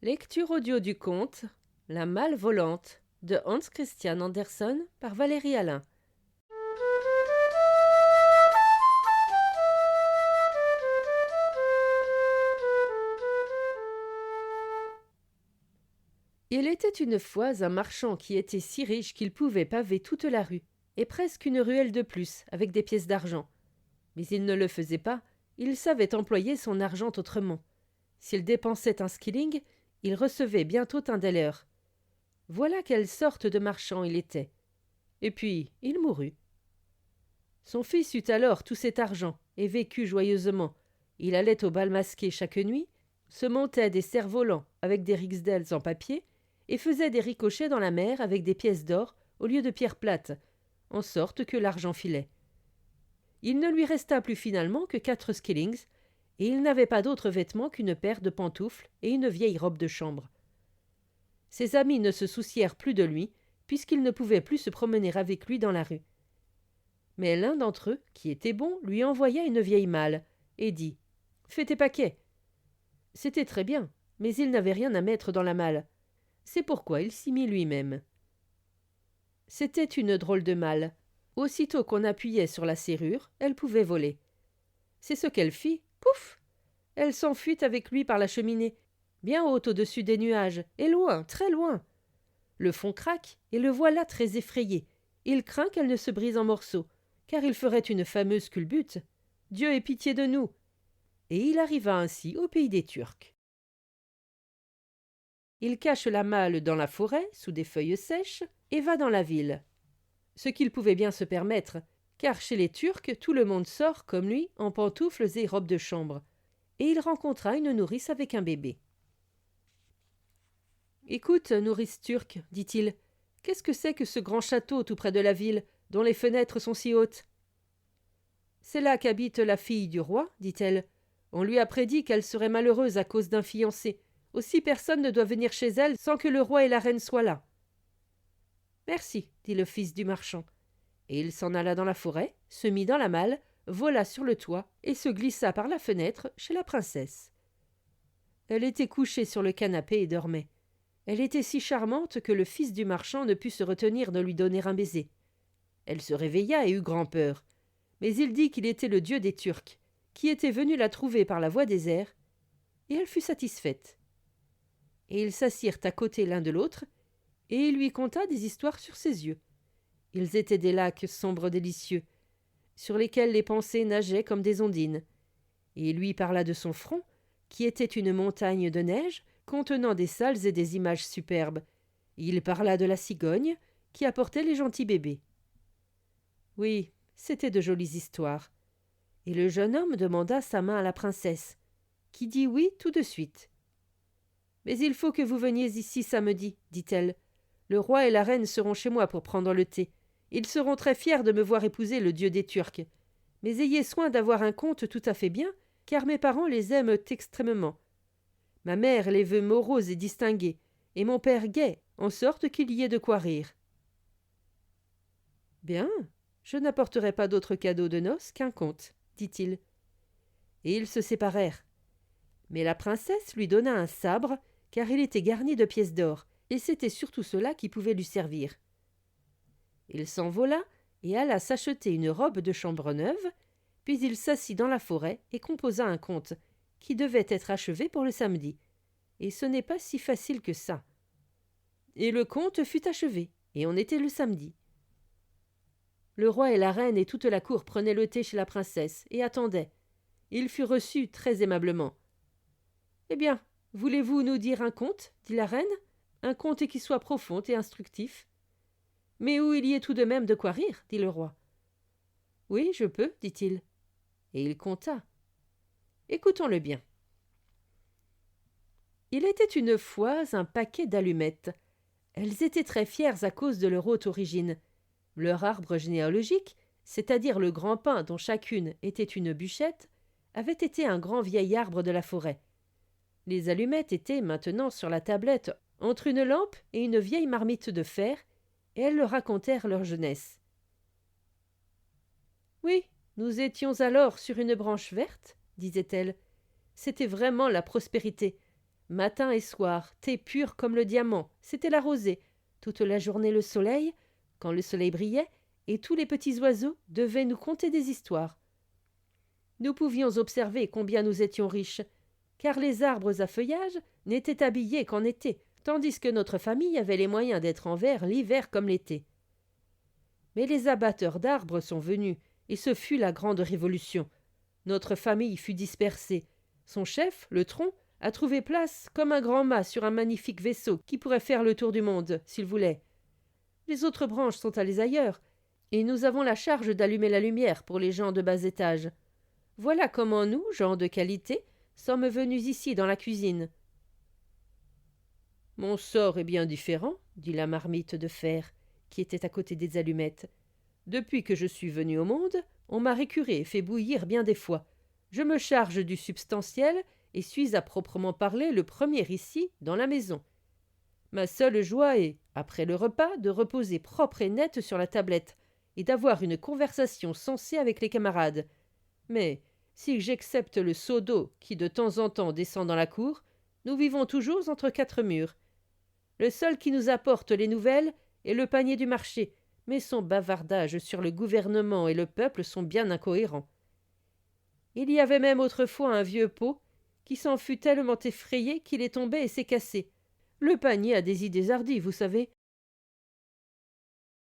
Lecture audio du conte La Malle volante de Hans Christian Andersen par Valérie Alain. Il était une fois un marchand qui était si riche qu'il pouvait paver toute la rue, et presque une ruelle de plus, avec des pièces d'argent. Mais il ne le faisait pas, il savait employer son argent autrement. S'il dépensait un skilling, il recevait bientôt un deller. Voilà quelle sorte de marchand il était. Et puis il mourut. Son fils eut alors tout cet argent, et vécut joyeusement. Il allait au bal masqué chaque nuit, se montait des cerfs-volants avec des rixdales en papier, et faisait des ricochets dans la mer avec des pièces d'or au lieu de pierres plates, en sorte que l'argent filait. Il ne lui resta plus finalement que 4 skillings, et il n'avait pas d'autre vêtements qu'une paire de pantoufles et une vieille robe de chambre. Ses amis ne se soucièrent plus de lui, puisqu'ils ne pouvaient plus se promener avec lui dans la rue. Mais l'un d'entre eux, qui était bon, lui envoya une vieille malle, et dit « Fais tes paquets !» C'était très bien, mais il n'avait rien à mettre dans la malle. C'est pourquoi il s'y mit lui-même. C'était une drôle de malle. Aussitôt qu'on appuyait sur la serrure, elle pouvait voler. C'est ce qu'elle fit, pouf! Elle s'enfuit avec lui par la cheminée, bien haute au-dessus des nuages, et loin, très loin. Le fond craque, et le voilà très effrayé. Il craint qu'elle ne se brise en morceaux, car il ferait une fameuse culbute. Dieu ait pitié de nous! Et il arriva ainsi au pays des Turcs. Il cache la malle dans la forêt, sous des feuilles sèches, et va dans la ville. Ce qu'il pouvait bien se permettre, car chez les Turcs, tout le monde sort, comme lui, en pantoufles et robes de chambre. Et il rencontra une nourrice avec un bébé. « Écoute, nourrice turque, dit-il, qu'est-ce que c'est que ce grand château tout près de la ville, dont les fenêtres sont si hautes ?»« C'est là qu'habite la fille du roi, dit-elle. On lui a prédit qu'elle serait malheureuse à cause d'un fiancé. Aussi personne ne doit venir chez elle sans que le roi et la reine soient là. »« Merci, dit le fils du marchand. Et il s'en alla dans la forêt, se mit dans la malle, vola sur le toit et se glissa par la fenêtre chez la princesse. Elle était couchée sur le canapé et dormait. Elle était si charmante que le fils du marchand ne put se retenir de lui donner un baiser. Elle se réveilla et eut grand-peur. Mais il dit qu'il était le dieu des Turcs, qui était venu la trouver par la voie des airs, et elle fut satisfaite. Et ils s'assirent à côté l'un de l'autre, et il lui conta des histoires sur ses yeux. Ils étaient des lacs sombres délicieux, sur lesquels les pensées nageaient comme des ondines. Et il lui parla de son front, qui était une montagne de neige contenant des salles et des images superbes. Il parla de la cigogne qui apportait les gentils bébés. Oui, c'étaient de jolies histoires. Et le jeune homme demanda sa main à la princesse, qui dit oui tout de suite. « Mais il faut que vous veniez ici samedi, dit-elle. Le roi et la reine seront chez moi pour prendre le thé. Ils seront très fiers de me voir épouser le dieu des Turcs. Mais ayez soin d'avoir un comte tout à fait bien, car mes parents les aiment extrêmement. Ma mère les veut moroses et distingués, et mon père gai, en sorte qu'il y ait de quoi rire. »« Bien, je n'apporterai pas d'autre cadeau de noces qu'un conte, dit-il. Et ils se séparèrent. Mais la princesse lui donna un sabre, car il était garni de pièces d'or, et c'était surtout cela qui pouvait lui servir. Il s'envola et alla s'acheter une robe de chambre neuve, puis il s'assit dans la forêt et composa un conte, qui devait être achevé pour le samedi. Et ce n'est pas si facile que ça. Et le conte fut achevé, et on était le samedi. Le roi et la reine et toute la cour prenaient le thé chez la princesse, et attendaient. Il fut reçu très aimablement. « Eh bien, voulez-vous nous dire un conte ?» dit la reine. « Un conte qui soit profond et instructif. »« Mais où il y ait tout de même de quoi rire, » dit le roi. « Oui, je peux, dit-il. » Et il conta. Écoutons-le bien. Il était une fois un paquet d'allumettes. Elles étaient très fières à cause de leur haute origine. Leur arbre généalogique, c'est-à-dire le grand pin dont chacune était une bûchette, avait été un grand vieil arbre de la forêt. Les allumettes étaient maintenant sur la tablette entre une lampe et une vieille marmite de fer, et elles leur racontèrent leur jeunesse. « Oui, nous étions alors sur une branche verte, disait-elle. C'était vraiment la prospérité. Matin et soir, thé pur comme le diamant, c'était la rosée. Toute la journée le soleil, quand le soleil brillait, et tous les petits oiseaux devaient nous conter des histoires. Nous pouvions observer combien nous étions riches, car les arbres à feuillage n'étaient habillés qu'en été, tandis que notre famille avait les moyens d'être en vert l'hiver comme l'été. Mais les abatteurs d'arbres sont venus, et ce fut la grande révolution. Notre famille fut dispersée. Son chef, le tronc, a trouvé place comme un grand mât sur un magnifique vaisseau qui pourrait faire le tour du monde, s'il voulait. Les autres branches sont allées ailleurs, et nous avons la charge d'allumer la lumière pour les gens de bas étage. Voilà comment nous, gens de qualité, sommes venus ici dans la cuisine. Mon sort est bien différent, dit la marmite de fer, qui était à côté des allumettes. Depuis que je suis venu au monde, on m'a récuré et fait bouillir bien des fois. Je me charge du substantiel et suis à proprement parler le premier ici, dans la maison. Ma seule joie est, après le repas, de reposer propre et net sur la tablette et d'avoir une conversation sensée avec les camarades. Mais, si j'accepte le seau d'eau qui de temps en temps descend dans la cour, nous vivons toujours entre quatre murs. Le seul qui nous apporte les nouvelles est le panier du marché, mais son bavardage sur le gouvernement et le peuple sont bien incohérents. Il y avait même autrefois un vieux pot qui s'en fut tellement effrayé qu'il est tombé et s'est cassé. Le panier a des idées hardies, vous savez.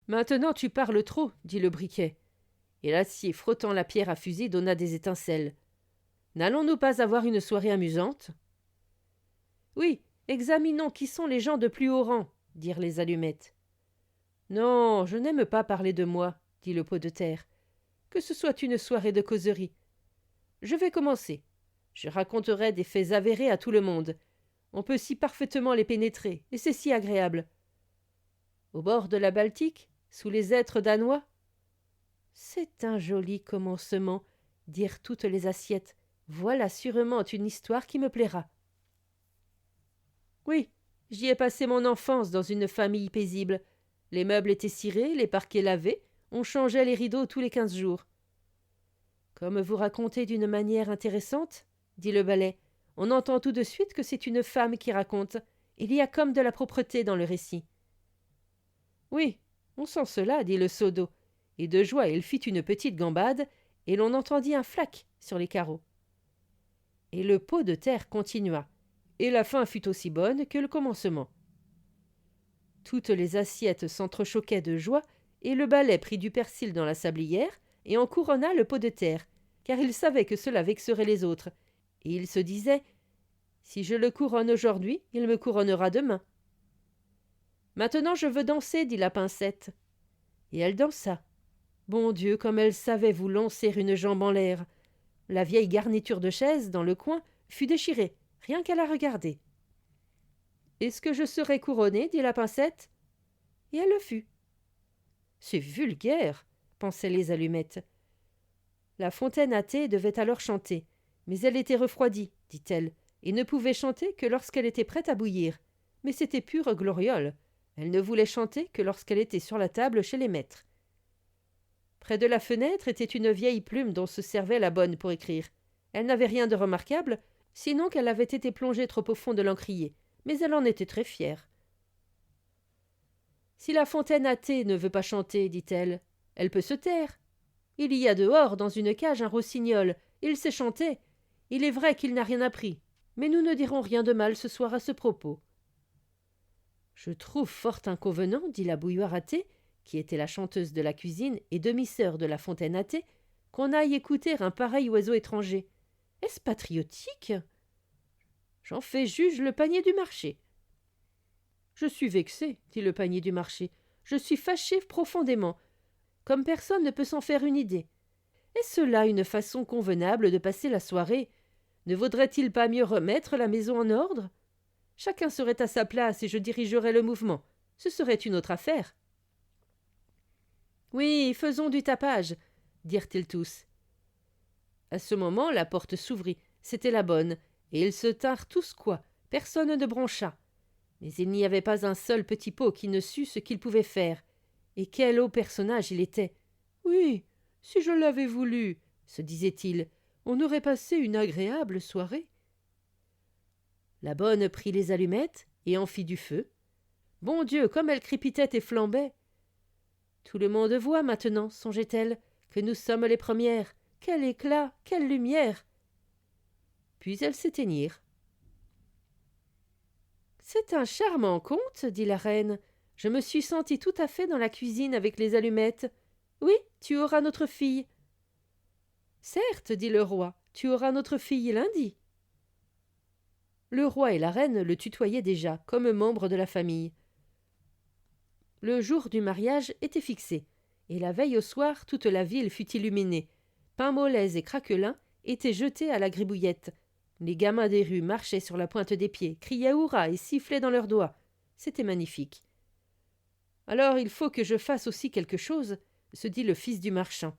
Maintenant tu parles trop, dit le briquet. Et l'acier frottant la pierre à fusil donna des étincelles. N'allons-nous pas avoir une soirée amusante? Oui, examinons qui sont les gens de plus haut rang, dirent les allumettes. Non, je n'aime pas parler de moi, dit le pot de terre. Que ce soit une soirée de causerie. Je vais commencer. Je raconterai des faits avérés à tout le monde. On peut si parfaitement les pénétrer, et c'est si agréable. Au bord de la Baltique, sous les hêtres danois. C'est un joli commencement, dirent toutes les assiettes. Voilà sûrement une histoire qui me plaira. Oui, j'y ai passé mon enfance dans une famille paisible. Les meubles étaient cirés, les parquets lavés, on changeait les rideaux tous les 15 jours. Comme vous racontez d'une manière intéressante, dit le valet, on entend tout de suite que c'est une femme qui raconte. Il y a comme de la propreté dans le récit. Oui, on sent cela, dit le seau d'eau, et de joie il fit une petite gambade, et l'on entendit un flac sur les carreaux. Et le pot de terre continua, et la fin fut aussi bonne que le commencement. Toutes les assiettes s'entrechoquaient de joie, et le balai prit du persil dans la sablière, et en couronna le pot de terre, car il savait que cela vexerait les autres, et il se disait « Si je le couronne aujourd'hui, il me couronnera demain. » Maintenant je veux danser, dit la pincette. Et elle dansa. Bon Dieu, comme elle savait vous lancer une jambe en l'air. La vieille garniture de chaise, dans le coin, fut déchirée, rien qu'à la regarder. Est-ce que je serai couronnée, dit la pincette. Et elle le fut. C'est vulgaire, pensaient les allumettes. La fontaine à thé devait alors chanter, mais elle était refroidie, dit-elle, et ne pouvait chanter que lorsqu'elle était prête à bouillir. Mais c'était pure gloriole. Elle ne voulait chanter que lorsqu'elle était sur la table chez les maîtres. Près de la fenêtre était une vieille plume dont se servait la bonne pour écrire. Elle n'avait rien de remarquable, sinon qu'elle avait été plongée trop au fond de l'encrier, mais elle en était très fière. « Si la fontaine à thé ne veut pas chanter, dit-elle, elle peut se taire. Il y a dehors, dans une cage, un rossignol. Il sait chanter. Il est vrai qu'il n'a rien appris, mais nous ne dirons rien de mal ce soir à ce propos. » Je trouve fort inconvenant, dit la bouilloire à thé, qui était la chanteuse de la cuisine et demi-sœur de la fontaine à thé, qu'on aille écouter un pareil oiseau étranger. Est-ce patriotique? J'en fais juge le panier du marché. Je suis vexé, dit le panier du marché. Je suis fâché profondément. Comme personne ne peut s'en faire une idée. Est-ce là une façon convenable de passer la soirée? Ne vaudrait-il pas mieux remettre la maison en ordre? Chacun serait à sa place et je dirigerais le mouvement. Ce serait une autre affaire. Oui, faisons du tapage, dirent-ils tous. À ce moment, la porte s'ouvrit. C'était la bonne, et ils se tinrent tous coi. Personne ne broncha. Mais il n'y avait pas un seul petit pot qui ne sût ce qu'il pouvait faire. Et quel haut personnage il était! Oui, si je l'avais voulu, se disait-il, on aurait passé une agréable soirée. La bonne prit les allumettes et en fit du feu. Bon Dieu, comme elle crépitait et flambait! Tout le monde voit maintenant, songeait-elle, que nous sommes les premières. Quel éclat, quelle lumière! Puis elles s'éteignirent. C'est un charmant conte, dit la reine. Je me suis sentie tout à fait dans la cuisine avec les allumettes. Oui, tu auras notre fille. Certes, dit le roi, tu auras notre fille lundi. Le roi et la reine le tutoyaient déjà, comme membre de la famille. Le jour du mariage était fixé, et la veille au soir, toute la ville fut illuminée. Pain mollet et craquelin étaient jetés à la gribouillette. Les gamins des rues marchaient sur la pointe des pieds, criaient hurrah et sifflaient dans leurs doigts. C'était magnifique. Alors il faut que je fasse aussi quelque chose, se dit le fils du marchand.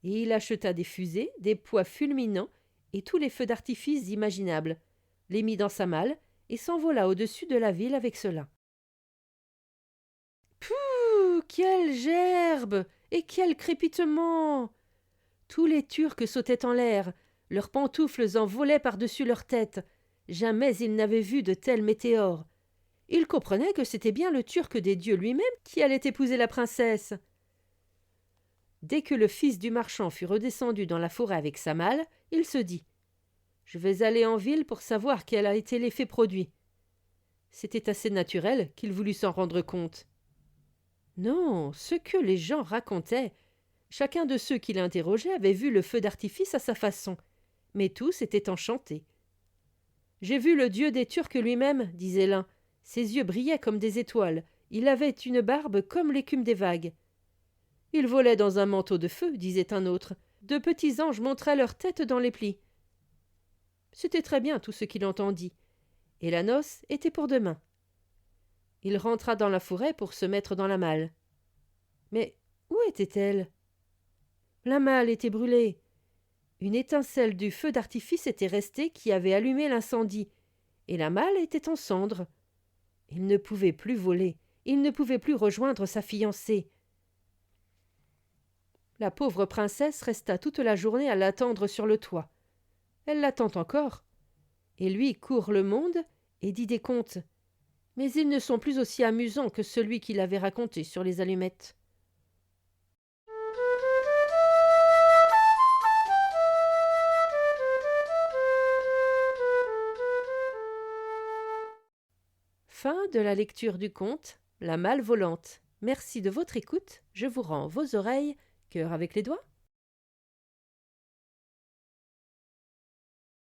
Et il acheta des fusées, des pois fulminants et tous les feux d'artifice imaginables, les mit dans sa malle et s'envola au-dessus de la ville avec cela. Pouh, quelle gerbe et quel crépitement! Tous les Turcs sautaient en l'air, leurs pantoufles envolaient par-dessus leurs têtes. Jamais ils n'avaient vu de tels météores. Ils comprenaient que c'était bien le Turc des dieux lui-même qui allait épouser la princesse. Dès que le fils du marchand fut redescendu dans la forêt avec sa malle, il se dit « Je vais aller en ville pour savoir quel a été l'effet produit. » C'était assez naturel qu'il voulût s'en rendre compte. Non, ce que les gens racontaient, chacun de ceux qui l'interrogeaient avait vu le feu d'artifice à sa façon, mais tous étaient enchantés. « J'ai vu le dieu des Turcs lui-même, disait l'un. Ses yeux brillaient comme des étoiles, il avait une barbe comme l'écume des vagues. Il volait dans un manteau de feu, disait un autre. De petits anges montraient leur tête dans les plis. C'était très bien tout ce qu'il entendit, et la noce était pour demain. Il rentra dans la forêt pour se mettre dans la malle. Mais où était-elle? La malle était brûlée. Une étincelle du feu d'artifice était restée qui avait allumé l'incendie, et la malle était en cendres. Il ne pouvait plus voler, il ne pouvait plus rejoindre sa fiancée. La pauvre princesse resta toute la journée à l'attendre sur le toit. Elle l'attend encore. Et lui court le monde et dit des contes. Mais ils ne sont plus aussi amusants que celui qu'il avait raconté sur les allumettes. Fin de la lecture du conte La malle volante. Merci de votre écoute. Je vous rends vos oreilles, cœur avec les doigts.